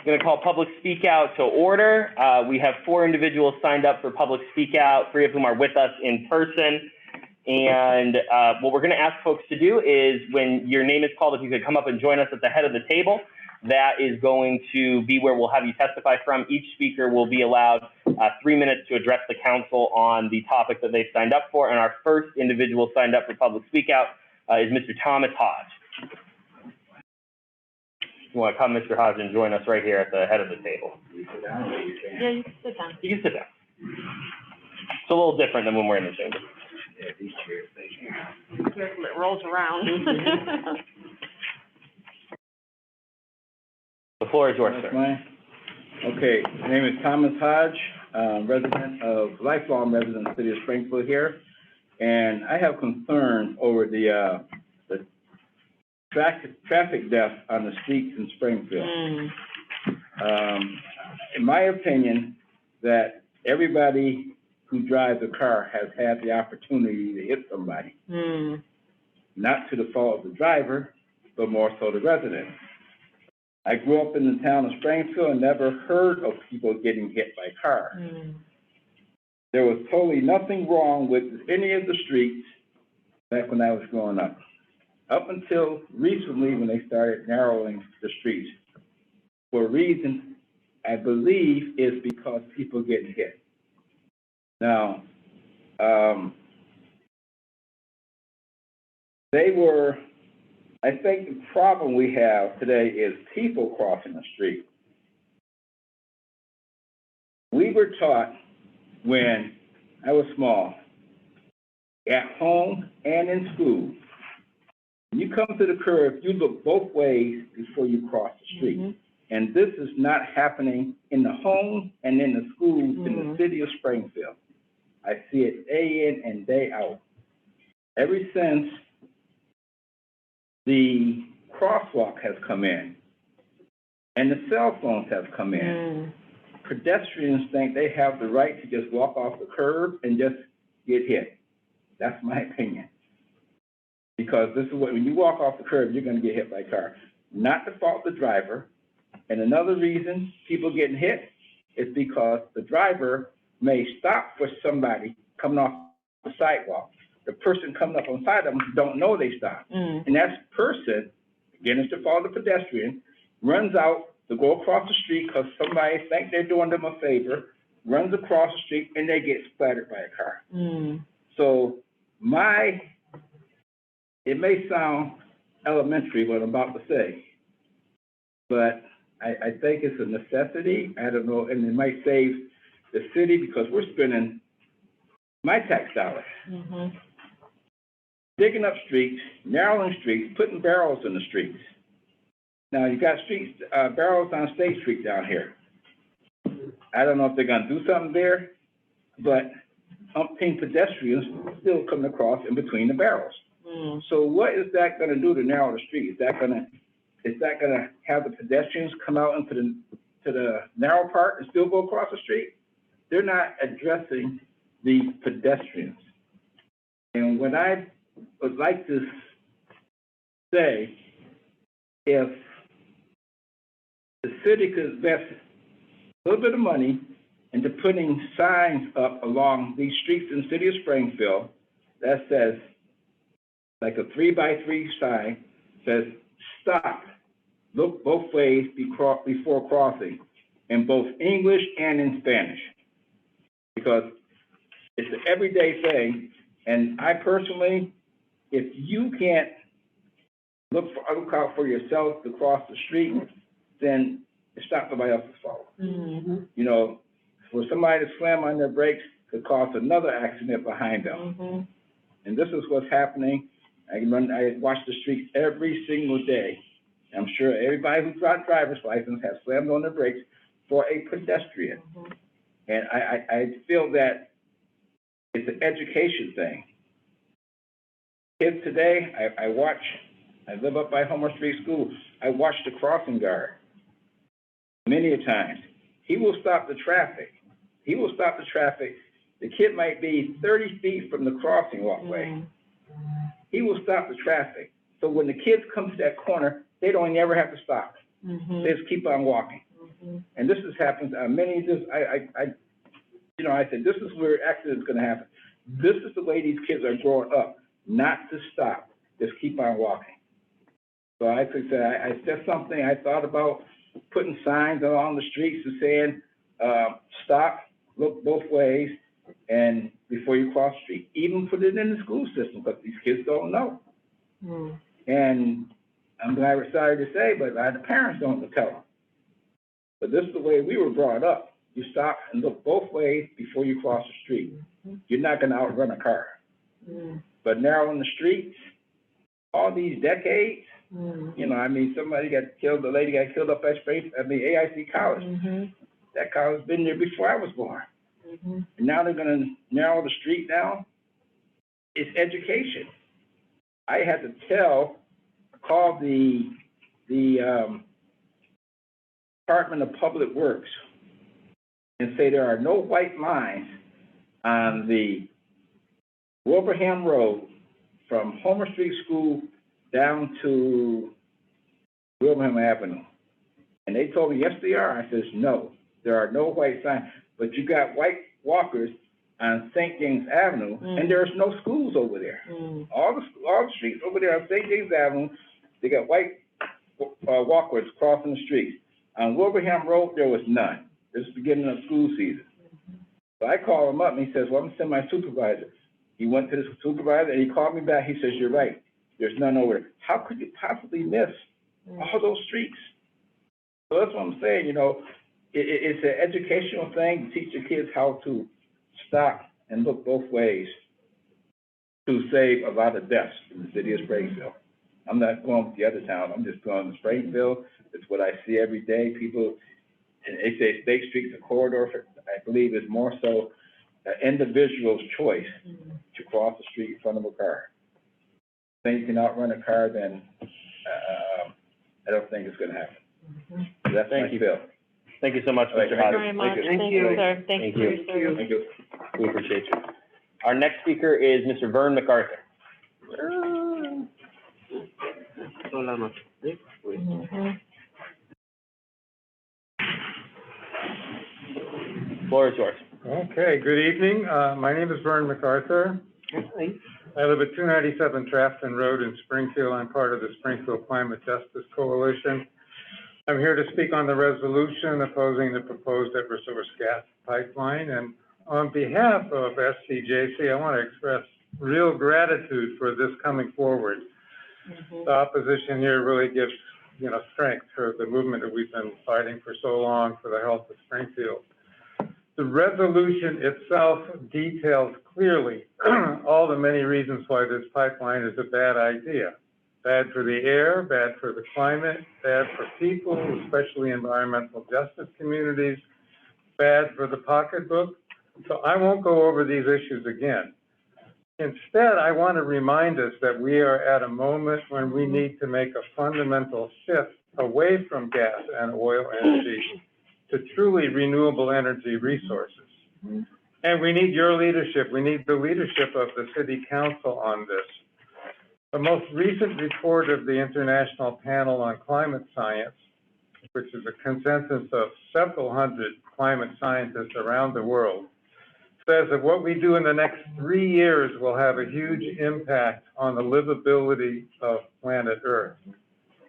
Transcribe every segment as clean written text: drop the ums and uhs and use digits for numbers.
going to call public speak out to order. We have 4 individuals signed up for public speak out, 3 of whom are with us in person. And what we're going to ask folks to do is when your name is called, if you could come up and join us at the head of the table, that is going to be where we'll have you testify from. Each speaker will be allowed 3 minutes to address the council on the topic that they've signed up for. And our first individual signed up for public speak out is Mr. Thomas Hodge. You want to come, Mr. Hodge, and join us right here at the head of the table? Yeah, you can sit down. You can sit down. It's a little different than when we're in the chamber. Yeah, these chairs, be careful, it rolls around. The floor is yours, sir. Okay, my name is Thomas Hodge, lifelong resident of the city of Springfield here, and I have concerns over the traffic deaths on the streets in Springfield. In my opinion, that everybody who drives a car has had the opportunity to hit somebody. Not to the fault of the driver, but more so the resident. I grew up in the town of Springfield and never heard of people getting hit by cars. There was totally nothing wrong with any of the streets back when I was growing up until recently when they started narrowing the streets. For a reason, I believe, is because people get hit. Now, I think the problem we have today is people crossing the street. We were taught when I was small, at home and in school, when you come to the curb, you look both ways before you cross the street. And this is not happening in the homes and in the schools in the city of Springfield. I see it day in and day out. Ever since the crosswalk has come in and the cell phones have come in, pedestrians think they have the right to just walk off the curb and just get hit. That's my opinion. Because this is what, when you walk off the curb, you're going to get hit by a car. Not the fault of the driver. And another reason people getting hit is because the driver may stop for somebody coming off the sidewalk. The person coming up on the side of them don't know they stopped. And that person, again, it's the fault of the pedestrian, runs out to go across the street because somebody thinks they're doing them a favor, runs across the street, and they get splattered by a car. So it may sound elementary what I'm about to say, but I think it's a necessity. I don't know, and it might save the city because we're spending my tax dollars digging up streets, narrowing streets, putting barrels in the streets. Now you got streets, barrels on State Street down here. I don't know if they're going to do something there, but umpteen pedestrians still coming across in between the barrels. So what is that going to do to narrow the street? Is that going to have the pedestrians come out into the narrow part and still go across the street? They're not addressing the pedestrians. And what I would like to say, if the city could invest a little bit of money into putting signs up along these streets in the city of Springfield that says, like a 3x3 sign, says, stop, look both ways before crossing, in both English and in Spanish. Because it's an everyday thing, and I personally, if you can't look out for yourself to cross the street, then it's not somebody else's fault. You know, for somebody to slam on their brakes could cause another accident behind them. And this is what's happening. I watch the streets every single day. I'm sure everybody who's got a driver's license has slammed on their brakes for a pedestrian. And I feel that it's an education thing. Kids today, I live up by Homer Street School. I watch the crossing guard many a times. He will stop the traffic. The kid might be 30 feet from the crossing walkway. He will stop the traffic. So when the kids come to that corner, they don't ever have to stop. They just keep on walking. And this has happened on many, I said, this is where accidents gonna happen. This is the way these kids are growing up, not to stop, just keep on walking. So I could say, it's just something I thought about, putting signs along the streets and saying, stop, look both ways, and before you cross the street. Even put it in the school system, but these kids don't know. And I'm sorry to say, but the parents don't tell them. But this is the way we were brought up. You stop and look both ways before you cross the street. You're not gonna outrun a car. But narrowing the streets, all these decades, somebody got killed, a lady got killed up at AIC College. That college been there before I was born. And now they're gonna narrow the street down. It's education. I had to call the Department of Public Works and say there are no white lines on the Wilbraham Road from Homer Street School down to Wilbraham Avenue. And they told me, yes, they are. I says, no, there are no white signs. But you got white walkers on St. James Avenue, and there's no schools over there. All the streets over there on St. James Avenue, they got white walkers crossing the streets. On Wilbraham Road, there was none. This is the beginning of school season. So I called him up, and he says, well, I'm going to send my supervisor. He went to the supervisor, and he called me back. He says, you're right. There's none over there. How could you possibly miss all those streets? So that's what I'm saying, it's an educational thing to teach your kids how to stop and look both ways to save a lot of deaths in the city of Springfield. I'm not going with the other town. I'm just going to Springfield. It's what I see every day. People, and they say State Street's a corridor, I believe is more so an individual's choice to cross the street in front of a car. If you can outrun a car, then I don't think it's going to happen. So that's my bill. Thank you so much, Mr. Hodges. Very much. Thank you. Sir. Thank you for your service. Thank you. We appreciate you. Our next speaker is Mr. Vern Macarthur. Floor is yours. Okay, good evening. My name is Vern Macarthur. I live at 297 Trafton Road in Springfield. I'm part of the Springfield Climate Justice Coalition. I'm here to speak on the resolution opposing the proposed Eversource gas pipeline. And on behalf of SCJC, I want to express real gratitude for this coming forward. The opposition here really gives, strength for the movement that we've been fighting for so long for the health of Springfield. The resolution itself details clearly all the many reasons why this pipeline is a bad idea. Bad for the air, bad for the climate, bad for people, especially environmental justice communities, bad for the pocketbook. So I won't go over these issues again. Instead, I want to remind us that we are at a moment when we need to make a fundamental shift away from gas and oil energy to truly renewable energy resources. And we need your leadership. We need the leadership of the City Council on this. The most recent report of the International Panel on Climate Science, which is a consensus of several hundred climate scientists around the world, says that what we do in the next 3 years will have a huge impact on the livability of planet Earth.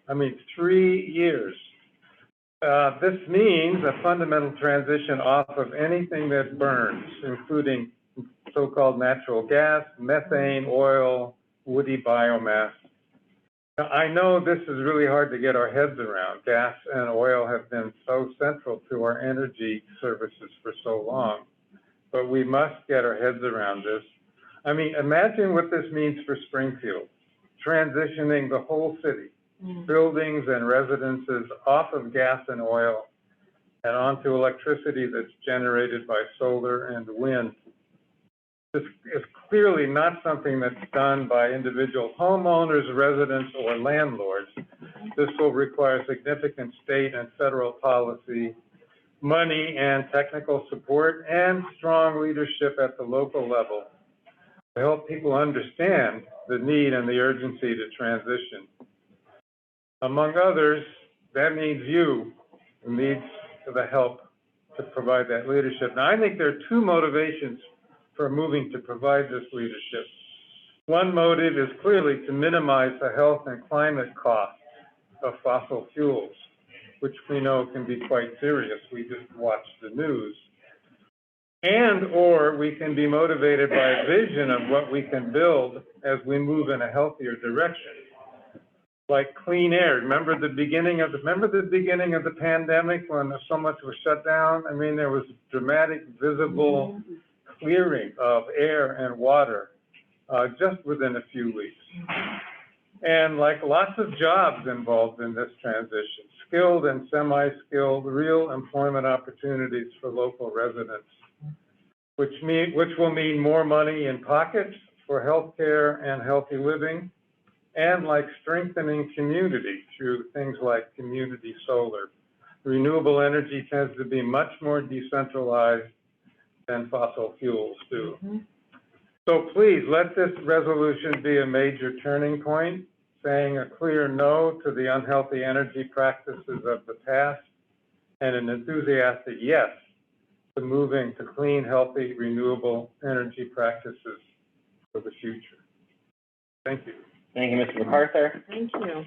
I mean, 3 years. This means a fundamental transition off of anything that burns, including so-called natural gas, methane, oil, woody biomass. Now, I know this is really hard to get our heads around. Gas and oil have been so central to our energy services for so long, but we must get our heads around this. I mean, imagine what this means for Springfield, transitioning the whole city, buildings and residences off of gas and oil and onto electricity that's generated by solar and wind. This is clearly not something that's done by individual homeowners, residents, or landlords. This will require significant state and federal policy, money and technical support, and strong leadership at the local level to help people understand the need and the urgency to transition. Among others, that means you. It needs the help to provide that leadership. Now, I think there are two motivations for moving to provide this leadership. One motive is clearly to minimize the health and climate costs of fossil fuels, which we know can be quite serious. We just watch the news. And or we can be motivated by a vision of what we can build as we move in a healthier direction, like clean air. Remember the beginning of the pandemic when so much was shut down? I mean, there was dramatic, visible clearing of air and water just within a few weeks. And like lots of jobs involved in this transition, skilled and semi-skilled, real employment opportunities for local residents, which will mean more money in pockets for healthcare and healthy living, and like strengthening community through things like community solar. Renewable energy tends to be much more decentralized than fossil fuels do. So please, let this resolution be a major turning point, saying a clear no to the unhealthy energy practices of the past, and an enthusiastic yes to moving to clean, healthy, renewable energy practices for the future. Thank you. Thank you, Mr. Macarthur. Thank you.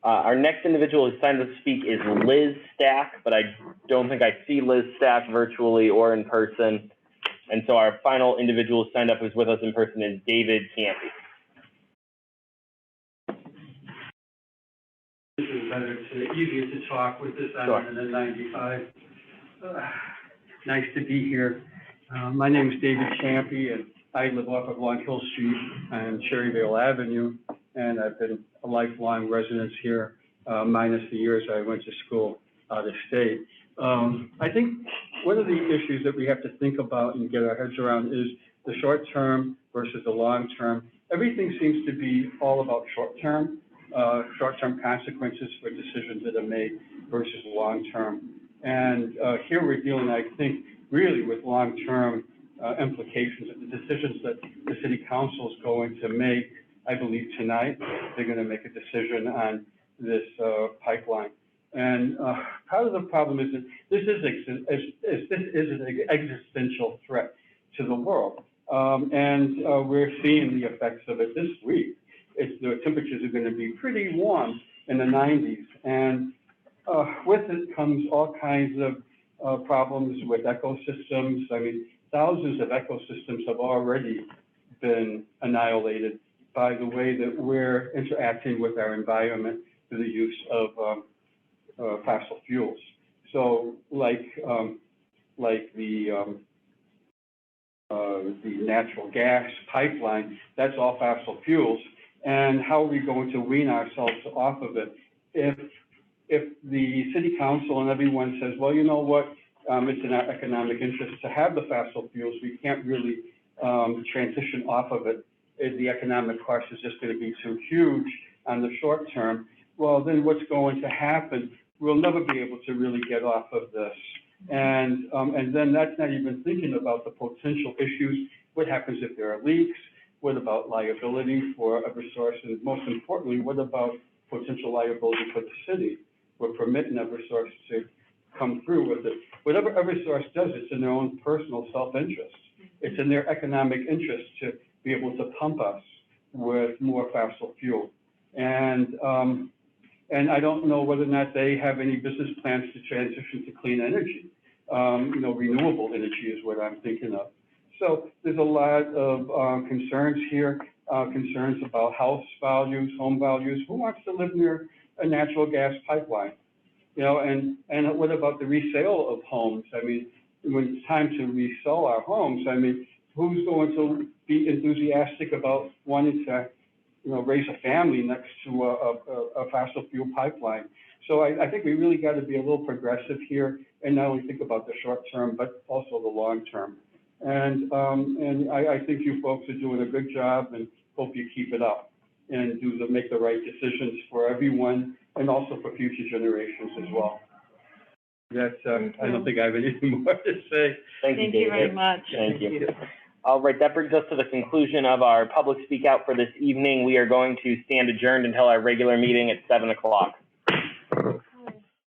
Our next individual who signed up to speak is Liz Stack, but I don't think I see Liz Stack virtually or in person. And so our final individual who signed up who's with us in person is David Shampy. This is better easier to talk with this on than 95. Nice to be here. My name is David Shampy, and I live off of Long Hill Street and Cherryvale Avenue, and I've been a lifelong resident here, minus the years I went to school out of state. I think one of the issues that we have to think about and get our heads around is the short term versus the long term. Everything seems to be all about short term consequences for decisions that are made versus long term. And here we're dealing, I think, really with long term implications of the decisions that the city council is going to make. I believe tonight they're going to make a decision on this pipeline. And part of the problem is that this is an existential threat to the world. And we're seeing the effects of it this week. The temperatures are going to be pretty warm in the 90s. And with it comes all kinds of problems with ecosystems. I mean, thousands of ecosystems have already been annihilated by the way that we're interacting with our environment through the use of fossil fuels. So like the natural gas pipeline, that's all fossil fuels. And how are we going to wean ourselves off of it? If the city council and everyone says, well, you know what, it's in our economic interest to have the fossil fuels, we can't really transition off of it. The economic cost is just going to be too huge on the short term. Well, then what's going to happen? We'll never be able to really get off of this. And then that's not even thinking about the potential issues. What happens if there are leaks? What about liability for Eversource? And most importantly, what about potential liability for the city? We're permitting Eversource to come through with it. Whatever Eversource does, it's in their own personal self-interest. It's in their economic interest to be able to pump us with more fossil fuel. And I don't know whether or not they have any business plans to transition to clean energy. Renewable energy is what I'm thinking of. So there's a lot of concerns here, concerns about house values, home values. Who wants to live near a natural gas pipeline? And what about the resale of homes? I mean, when it's time to resell our homes, I mean, who's going to be enthusiastic about wanting to, raise a family next to a fossil fuel pipeline? So I think we really got to be a little progressive here and not only think about the short term, but also the long term. And I think you folks are doing a good job, and hope you keep it up and make the right decisions for everyone and also for future generations as well. That's, I don't think I have anything more to say. Thank you, David. Very much. Thank you. All right, that brings us to the conclusion of our public speak out for this evening. We are going to stand adjourned until our regular meeting at 7 o'clock.